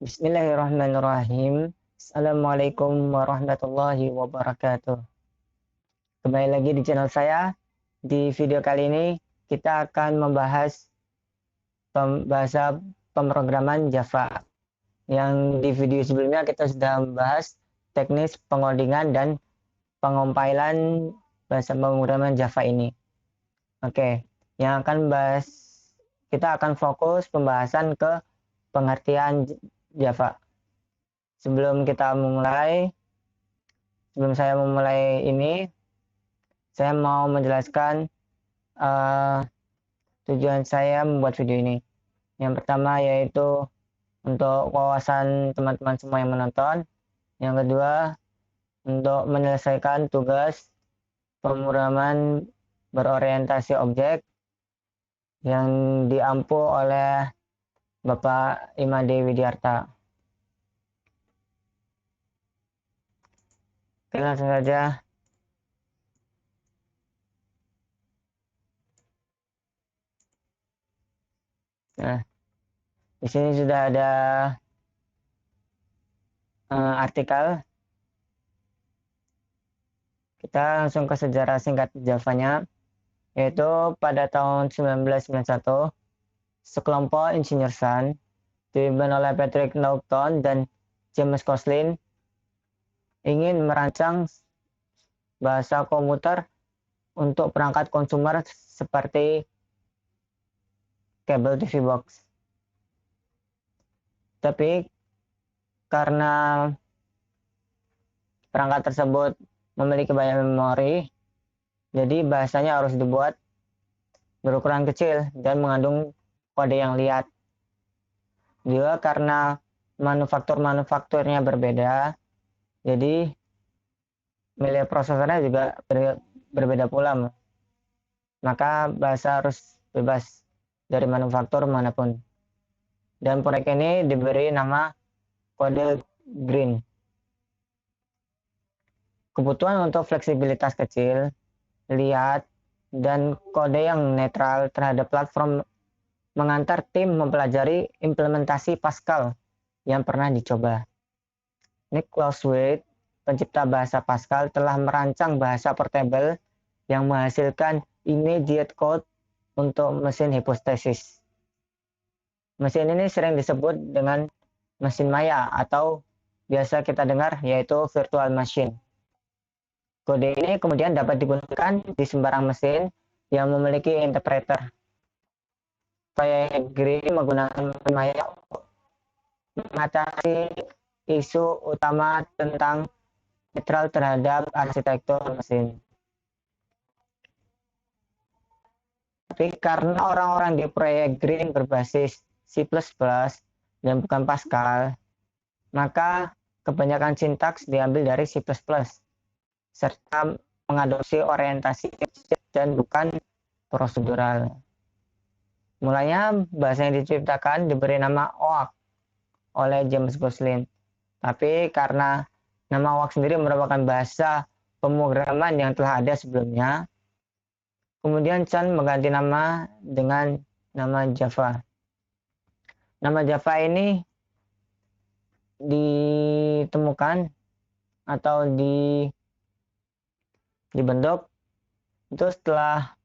Bismillahirrahmanirrahim. Assalamualaikum warahmatullahi wabarakatuh. Kembali lagi di channel saya. Di video kali ini kita akan membahas bahasa pemrograman Java. Yang di video sebelumnya kita sudah membahas teknis pengodingan dan pengompilan bahasa pemrograman Java ini. Oke, yang akan kita akan fokus pembahasan ke pengertian Java. Sebelum saya memulai ini, saya mau menjelaskan tujuan saya membuat video ini. Yang pertama yaitu untuk wawasan teman-teman semua yang menonton. Yang kedua, untuk menyelesaikan tugas pemrograman berorientasi objek yang diampu oleh Bapak Imade Widiarta. Oke, langsung saja. Nah, di sini sudah ada artikel. Kita langsung ke sejarah singkat Javanya, yaitu pada tahun 1991, sekelompok insinyur Sun, dipimpin oleh Patrick Naughton dan James Koslin, ingin merancang bahasa komputer untuk perangkat konsumer seperti kabel TV box. Tapi karena perangkat tersebut memiliki banyak memori, jadi bahasanya harus dibuat berukuran kecil dan mengandung kode yang liat. Juga karena manufakturnya berbeda, jadi nilai prosesornya juga berbeda pula. Maka bahasa harus bebas dari manufaktur manapun. Dan proyek ini diberi nama kode Green. Kebutuhan untuk fleksibilitas kecil, lihat, dan kode yang netral terhadap platform mengantar tim mempelajari implementasi Pascal yang pernah dicoba. Nick Clausewitz, pencipta bahasa Pascal, telah merancang bahasa portable yang menghasilkan immediate code untuk mesin hipotesis. Mesin ini sering disebut dengan mesin maya atau biasa kita dengar yaitu virtual machine. Kode ini kemudian dapat digunakan di sembarang mesin yang memiliki interpreter. Proyek Green menggunakan mesin maya untuk mengatasi isu utama tentang netral terhadap arsitektur mesin. Tapi karena orang-orang di proyek Green berbasis C++ dan bukan Pascal, maka kebanyakan sintaks diambil dari C++, serta mengadopsi orientasi dan bukan prosedural. Mulanya bahasa yang diciptakan diberi nama OAK oleh James Gosling. Tapi karena nama OAK sendiri merupakan bahasa pemrograman yang telah ada sebelumnya, kemudian Chan mengganti nama dengan nama Java. Nama Java ini ditemukan atau dibentuk itu setelah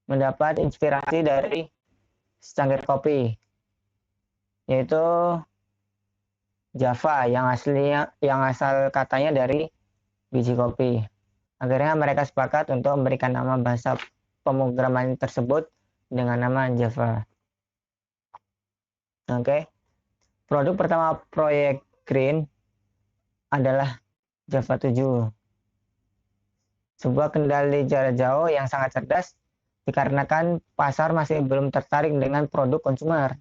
mendapat inspirasi dari secangkir kopi, yaitu Java yang asal katanya dari biji kopi. Akhirnya mereka sepakat untuk memberikan nama bahasa pemrograman tersebut dengan nama Java. Oke. Produk pertama proyek Green adalah Java 7. Sebuah kendali jarak jauh yang sangat cerdas dikarenakan pasar masih belum tertarik dengan produk konsumer.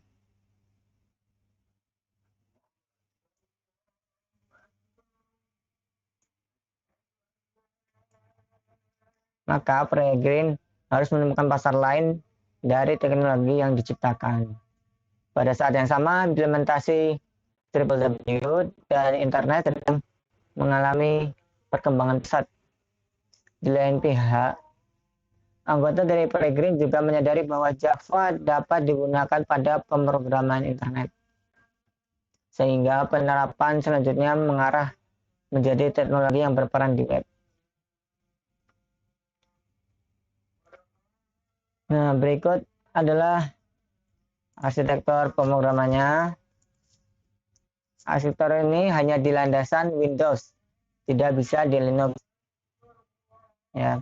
Maka proyek Green harus menemukan pasar lain dari teknologi yang diciptakan. Pada saat yang sama, implementasi www dan internet sedang mengalami perkembangan pesat. Di lain pihak, anggota dari proyek Green juga menyadari bahwa Java dapat digunakan pada pemrograman internet. sehingga penerapan selanjutnya mengarah menjadi teknologi yang berperan di web. Nah, berikut adalah arsitektur pemrogramannya. Arsitektur ini hanya di landasan Windows, tidak bisa di Linux. Ya.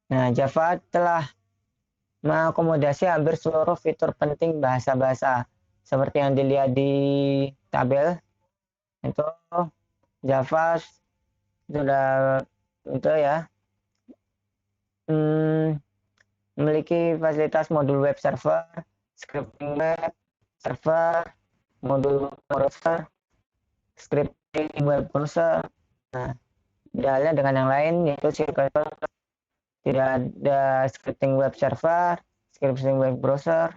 Nah, Java telah mengakomodasi hampir seluruh fitur penting bahasa-bahasa seperti yang dilihat di tabel. Itu Java sudah itu ya memiliki fasilitas modul web server, scripting web server, modul browser, scripting web browser. Nah, bedanya dengan yang lain yaitu SQL tidak ada scripting web server, scripting web browser,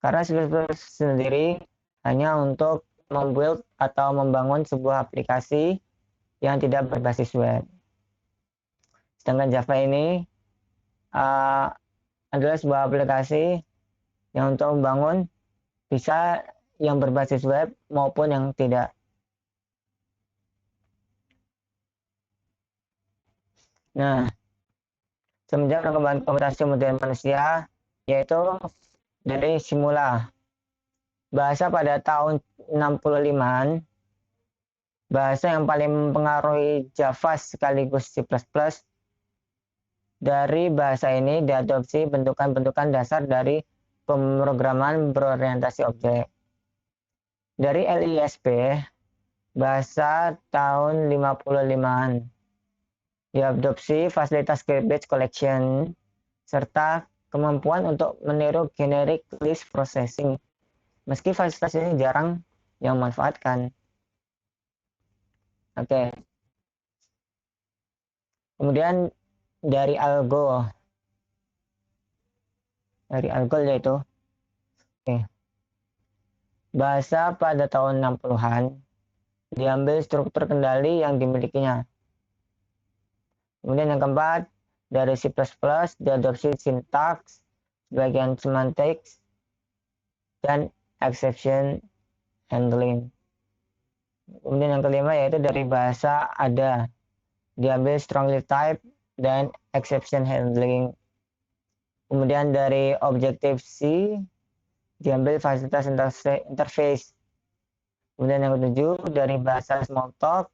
karena SQL sendiri hanya untuk membuild atau membangun sebuah aplikasi yang tidak berbasis web. Sedangkan Java ini adalah sebuah aplikasi yang untuk membangun bisa yang berbasis web maupun yang tidak. Nah, semenjak perkembangan komputasi modern manusia, yaitu dari Simula. Bahasa pada tahun 65-an, bahasa yang paling mempengaruhi Java sekaligus C++. Dari bahasa ini diadopsi bentukan-bentukan dasar dari pemrograman berorientasi objek. Dari LISP, bahasa tahun 55-an, diadopsi fasilitas garbage collection, serta kemampuan untuk meniru generic list processing. Meski fasilitas ini jarang yang memanfaatkan. Oke. Kemudian dari Algol yaitu bahasa pada tahun 60-an diambil struktur kendali yang dimilikinya. Kemudian yang keempat, dari C++ diadopsi sintaks, bagian semantics, dan exception handling. Kemudian yang kelima yaitu dari bahasa ada diambil strongly type dan exception handling. Kemudian dari Objective-C diambil fasilitas interface. Kemudian yang ketujuh dari bahasa Smalltalk,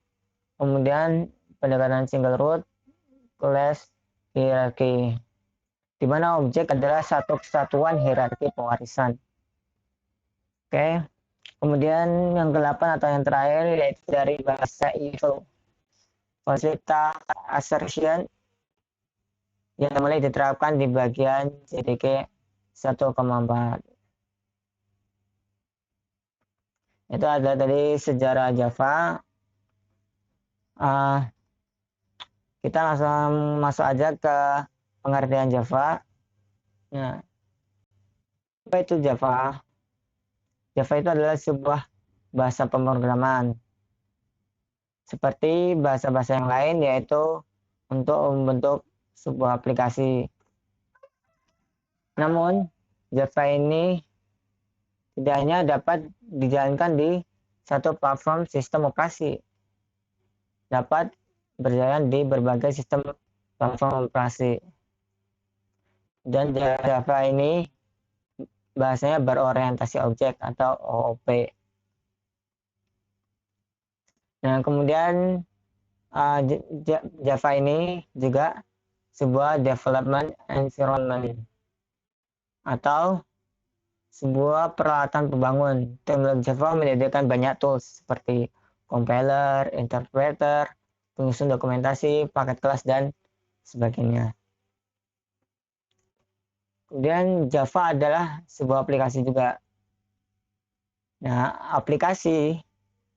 kemudian pendekatan single root, class hierarchy, di mana objek adalah satu kesatuan hierarki pewarisan. Oke. Kemudian yang ke-8 atau yang terakhir yaitu dari bahasa Eagle, fasilitas assertion yang mulai diterapkan di bagian JDK 1,4. Itu ada tadi sejarah Java. Kita langsung masuk aja ke pengertian Java. Nah, apa itu Java? Java itu adalah sebuah bahasa pemrograman. Seperti bahasa-bahasa yang lain yaitu untuk membentuk sebuah aplikasi. Namun, Java ini tidak hanya dapat dijalankan di satu platform sistem operasi, dapat berjalan di berbagai sistem platform operasi. Dan Java ini bahasanya berorientasi objek atau OOP. Nah, kemudian Java ini juga sebuah development environment atau sebuah peralatan pembangun. Teknologi Java menyediakan banyak tools seperti compiler, interpreter, pengisuhan dokumentasi, paket kelas, dan sebagainya. Kemudian Java adalah sebuah aplikasi juga. Nah, aplikasi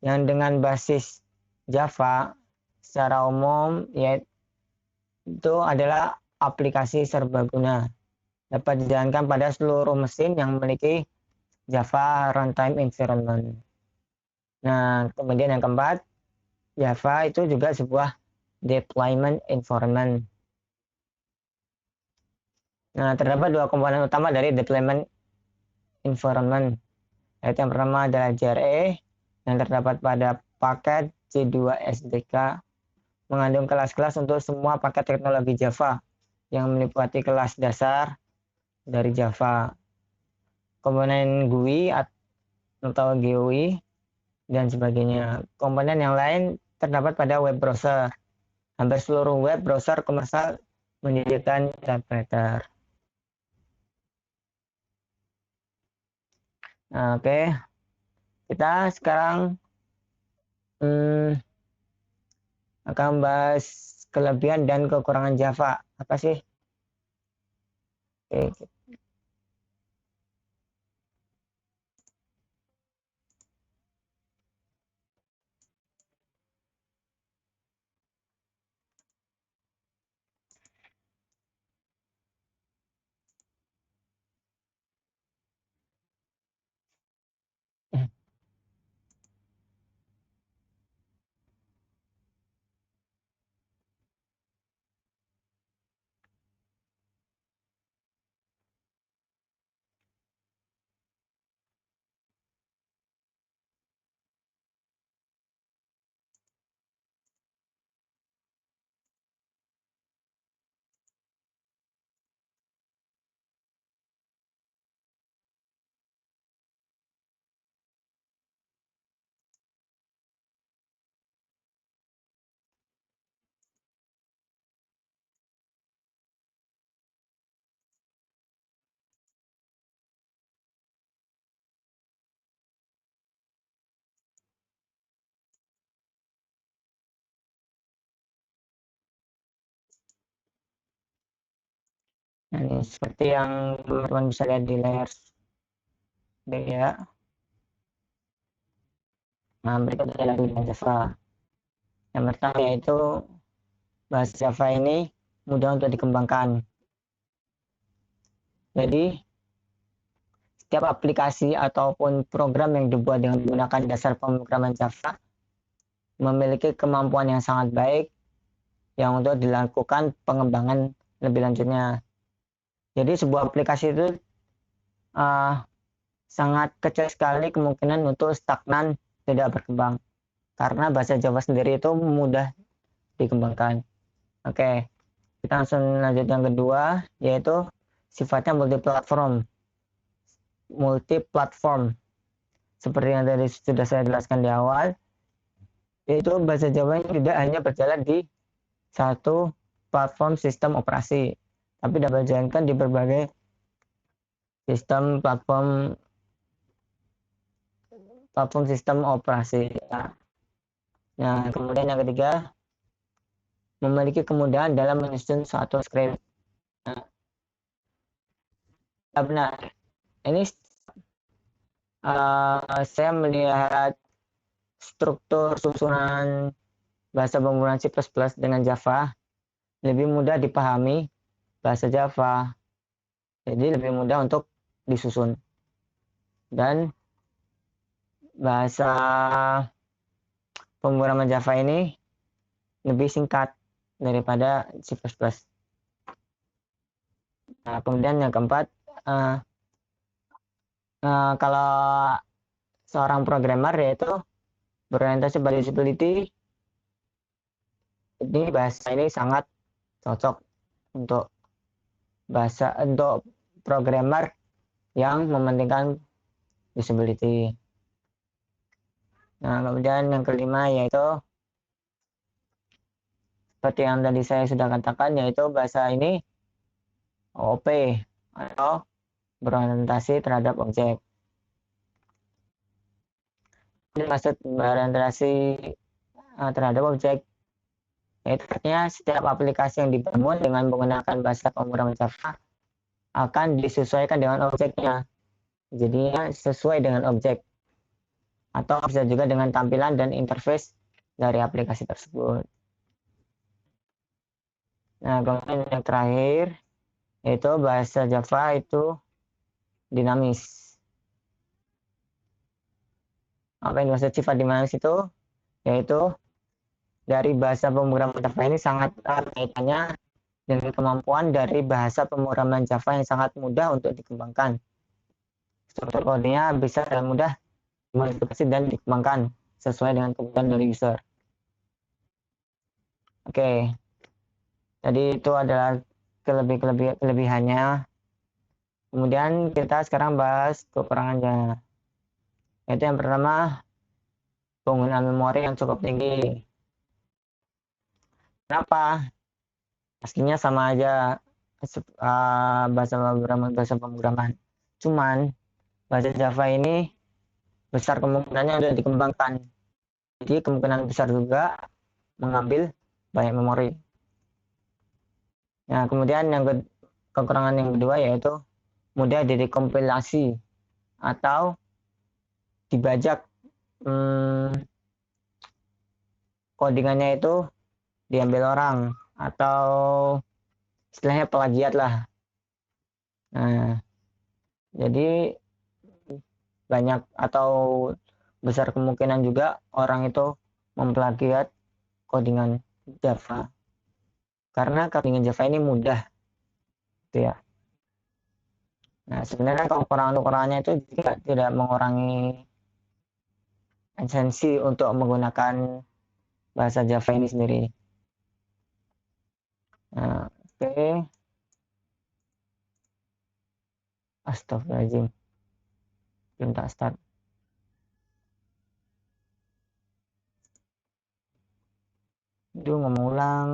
yang dengan basis Java secara umum yaitu adalah aplikasi serbaguna. Dapat dijalankan pada seluruh mesin yang memiliki Java Runtime Environment. Nah, kemudian yang keempat, Java itu juga sebuah deployment environment. Nah, terdapat dua komponen utama dari deployment environment, Yaitu yang pertama adalah JRE yang terdapat pada paket C2 SDK, mengandung kelas-kelas untuk semua paket teknologi Java yang meliputi kelas dasar dari Java, komponen GUI atau GUI, dan sebagainya. Komponen yang lain terdapat pada web browser. Hampir seluruh web browser komersial menyediakan interpreter. Nah, oke. Kita sekarang akan membahas kelebihan dan kekurangan Java. Apa sih? Oke. Nah, ini seperti yang teman-teman bisa lihat di layar B ya. Nah, berikut adalah kelebihan Java. Yang pertama yaitu bahasa Java ini mudah untuk dikembangkan. Jadi, setiap aplikasi ataupun program yang dibuat dengan menggunakan dasar pemrograman Java memiliki kemampuan yang sangat baik yang untuk dilakukan pengembangan lebih lanjutnya. Jadi sebuah aplikasi itu sangat kecil sekali kemungkinan untuk stagnan, tidak berkembang. Karena bahasa Java sendiri itu mudah dikembangkan. Oke, kita langsung lanjut yang kedua, yaitu sifatnya multi-platform. Seperti yang tadi sudah saya jelaskan di awal, yaitu bahasa Java ini tidak hanya berjalan di satu platform sistem operasi, tapi dapat dijalankan di berbagai sistem platform sistem operasi. Nah, kemudian yang ketiga, memiliki kemudahan dalam menyusun suatu script. Nah, benar. Ini saya melihat struktur susunan bahasa pemrograman C++ dengan Java lebih mudah dipahami bahasa Java. Jadi lebih mudah untuk disusun. Dan bahasa pemrograman Java ini lebih singkat daripada C++. Nah, kemudian yang keempat, kalau seorang programmer yaitu berorientasi pada usability, ini bahasa ini sangat cocok untuk programmer yang mementingkan usability. Nah, kemudian yang kelima yaitu seperti yang tadi saya sudah katakan, yaitu bahasa ini OOP atau berorientasi terhadap objek. Ini maksud berorientasi terhadap objek, yaitu artinya setiap aplikasi yang dibangun dengan menggunakan bahasa pemrograman Java akan disesuaikan dengan objeknya. Jadinya sesuai dengan objek. Atau bisa juga dengan tampilan dan interface dari aplikasi tersebut. Nah, kemudian yang terakhir, yaitu bahasa Java itu dinamis. Apa yang dimaksud sifat dinamis itu? Yaitu dari bahasa pemrograman Java ini sangat kaitannya dengan kemampuan dari bahasa pemrograman Java yang sangat mudah untuk dikembangkan. struktur kodenya bisa dengan mudah dimodifikasi dan dikembangkan sesuai dengan kebutuhan dari user. Oke, jadi itu adalah kelebihannya. Kemudian kita sekarang bahas kekurangannya. Yaitu yang pertama, penggunaan memori yang cukup tinggi. Kenapa? Aslinya sama aja bahasa pemrograman. Cuman bahasa Java ini besar kemungkinannya untuk dikembangkan. Jadi kemungkinan besar juga mengambil banyak memori. Nah, kemudian kekurangan yang kedua yaitu mudah direkompilasi atau dibajak. Codingannya itu diambil orang atau istilahnya plagiat lah. Nah, jadi banyak atau besar kemungkinan juga orang itu memplagiat codingan Java. Karena codingan Java ini mudah, gitu ya. Nah, sebenarnya kekurangannya itu tidak mengurangi esensi untuk menggunakan bahasa Java ini sendiri. Nah, oke. Astagfirullahaladzim. Belum tak start. Aduh, ngomong ulang.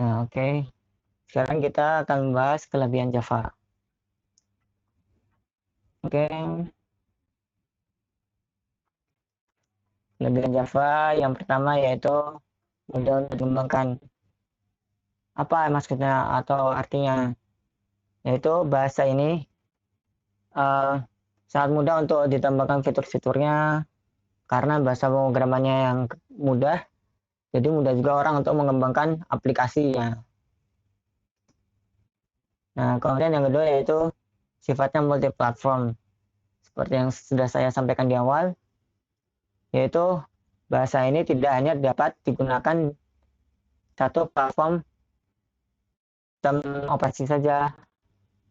Nah, oke. Sekarang kita akan membahas kelebihan Java. Oke. Kelebihan Java yang pertama yaitu mudah untuk dikembangkan. Apa maksudnya atau artinya? Yaitu bahasa ini sangat mudah untuk ditambahkan fitur-fiturnya karena bahasa pemrogramannya yang mudah, jadi mudah juga orang untuk mengembangkan aplikasinya. Nah, kemudian yang kedua yaitu sifatnya multi-platform. Seperti yang sudah saya sampaikan di awal, yaitu bahasa ini tidak hanya dapat digunakan satu platform sistem operasi saja,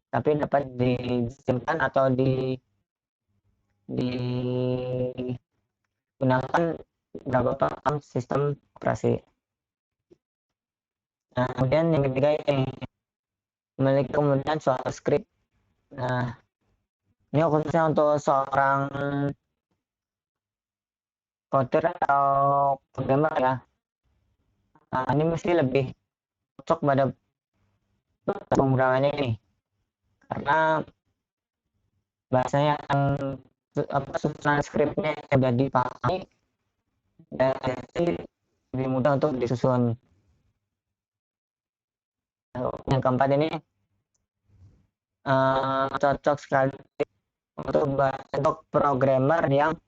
tapi dapat digunakan atau digunakan beberapa platform sistem operasi. Nah, kemudian yang ketiga ini memiliki kemudian suatu script. Nah, ini khususnya untuk seorang coder atau programmer ya. Nah, ini mesti lebih cocok pada pemrogramannya ini karena bahasanya yang susunan skripnya yang sudah dipahami dan lebih mudah untuk disusun. Yang keempat ini cocok sekali untuk programmer yang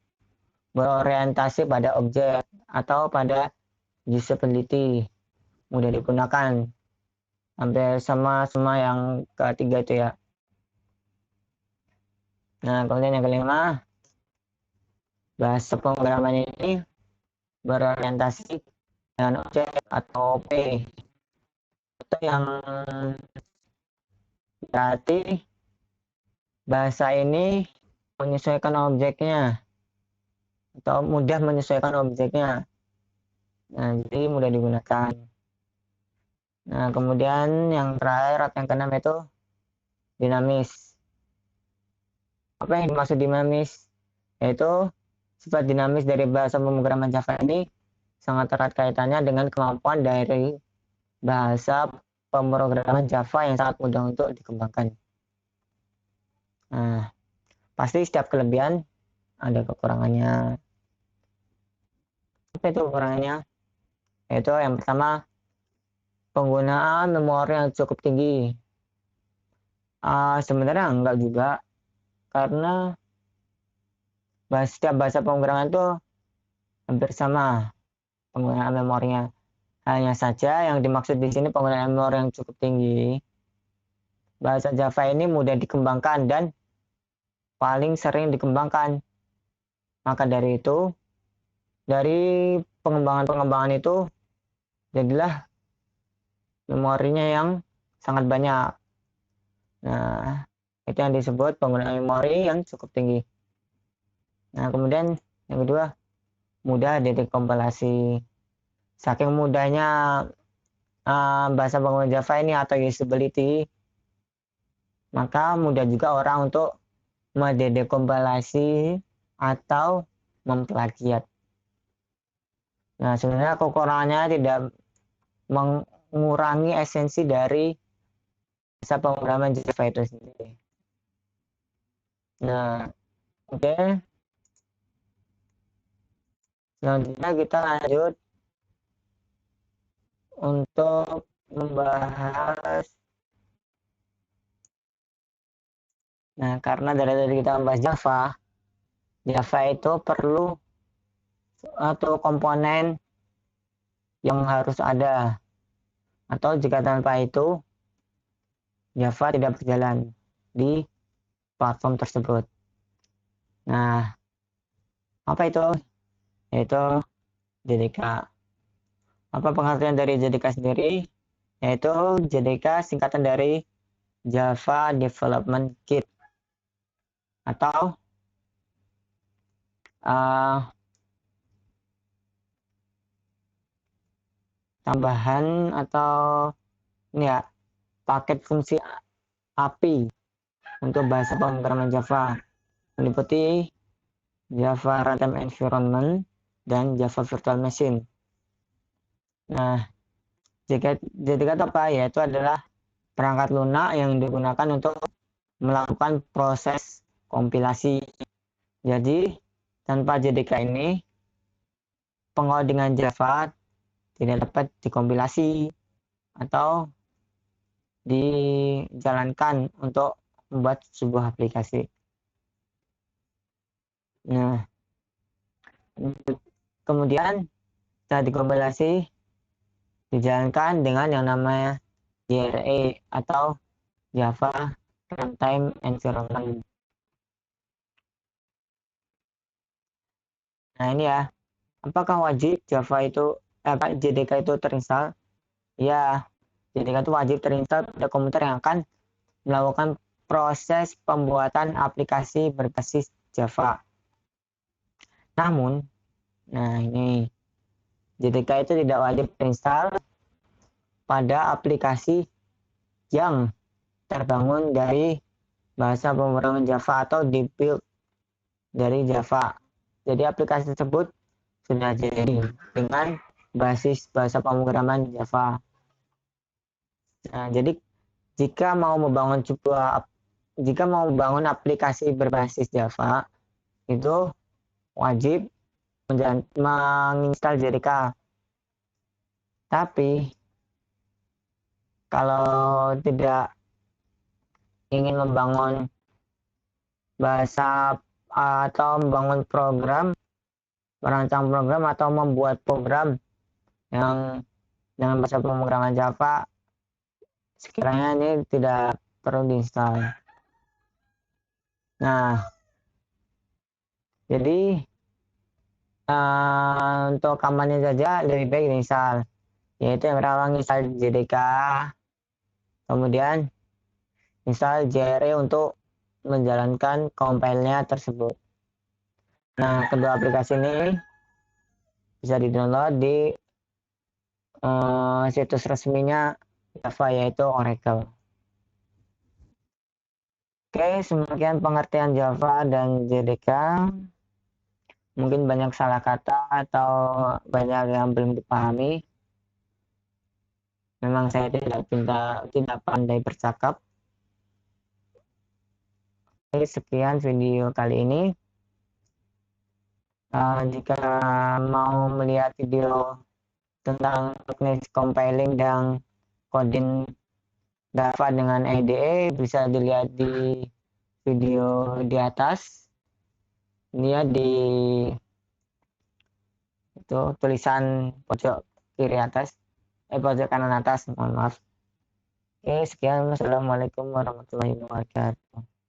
berorientasi pada objek atau pada usability. mudah digunakan. Hampir sama yang ketiga itu ya. Nah, kemudian yang kelima, bahasa pemrograman ini berorientasi dengan objek atau OP. Itu yang berarti bahasa ini menyesuaikan objeknya atau mudah menyesuaikan objeknya. Nah, jadi mudah digunakan. Nah, kemudian yang terakhir atau yang keenam itu dinamis. Apa yang dimaksud dinamis? Yaitu sifat dinamis dari bahasa pemrograman Java ini sangat erat kaitannya dengan kemampuan dari bahasa pemrograman Java yang sangat mudah untuk dikembangkan. Nah, pasti setiap kelebihan ada kekurangannya. Apa itu kekurangannya? Yaitu yang pertama, penggunaan memori yang cukup tinggi. Sebenarnya enggak juga, karena setiap bahasa pemrograman itu hampir sama penggunaan memorinya. Hanya saja yang dimaksud di sini penggunaan memori yang cukup tinggi. Bahasa Java ini mudah dikembangkan dan paling sering dikembangkan. Maka dari itu, dari pengembangan-pengembangan itu, jadilah memorinya yang sangat banyak. Nah, itu yang disebut penggunaan memori yang cukup tinggi. Nah, kemudian yang kedua, mudah dekompilasi. Saking mudahnya bahasa pemrograman Java ini atau usability, maka mudah juga orang untuk mendekompilasi atau memplagiat. Nah, sebenarnya kekurangannya tidak mengurangi esensi dari bahasa pemrograman Java itu sendiri. Nah, oke. Selanjutnya kita lanjut untuk membahas. Nah, karena dari kita membahas Java itu perlu atau komponen yang harus ada, atau jika tanpa itu Java tidak berjalan di platform tersebut. Nah, apa itu? Yaitu JDK. Apa pengertian dari JDK sendiri? Yaitu JDK singkatan dari Java Development Kit atau tambahan atau ini ya, paket fungsi API untuk bahasa pemrograman Java, meliputi Java Runtime Environment dan Java Virtual Machine. Nah, JDK itu apa? Yaitu adalah perangkat lunak yang digunakan untuk melakukan proses kompilasi. Jadi, tanpa JDK ini, pengodingan Java tidak dapat dikompilasi atau dijalankan untuk membuat sebuah aplikasi. Nah, kemudian setelah dikompilasi dijalankan dengan yang namanya JRE atau Java Runtime Environment. Nah, ini ya, apakah wajib JDK itu terinstall? Ya, JDK itu wajib terinstall pada komputer yang akan melakukan proses pembuatan aplikasi berbasis Java. Namun, nah ini, JDK itu tidak wajib terinstall pada aplikasi yang terbangun dari bahasa pemrograman Java atau dibuild dari Java. Jadi aplikasi tersebut sudah jadi dengan basis bahasa pemrograman Java. Nah, jadi jika mau membangun aplikasi berbasis Java, itu wajib menginstal JDK. Tapi kalau tidak ingin membangun bahasa atau membangun program, merancang program atau membuat program yang dengan bahasa pemrograman Java, sekiranya ini tidak perlu diinstal. Nah, jadi untuk kamarnya saja lebih baik diinstal, yaitu yang pertama install JDK, kemudian install JRE untuk menjalankan compile-nya tersebut. Nah, kedua aplikasi ini bisa di-download di situs resminya Java, yaitu Oracle. Oke, sekian pengertian Java dan JDK. Mungkin banyak salah kata atau banyak yang belum dipahami. Memang saya tidak pandai bercakap. Oke, sekian video kali ini. Jika mau melihat video tentang teknik compiling dan coding Java dengan IDE, bisa dilihat di video di atas. Ini di itu tulisan pojok kiri atas, pojok kanan atas, mohon maaf. Oke, sekian. Wassalamualaikum warahmatullahi wabarakatuh.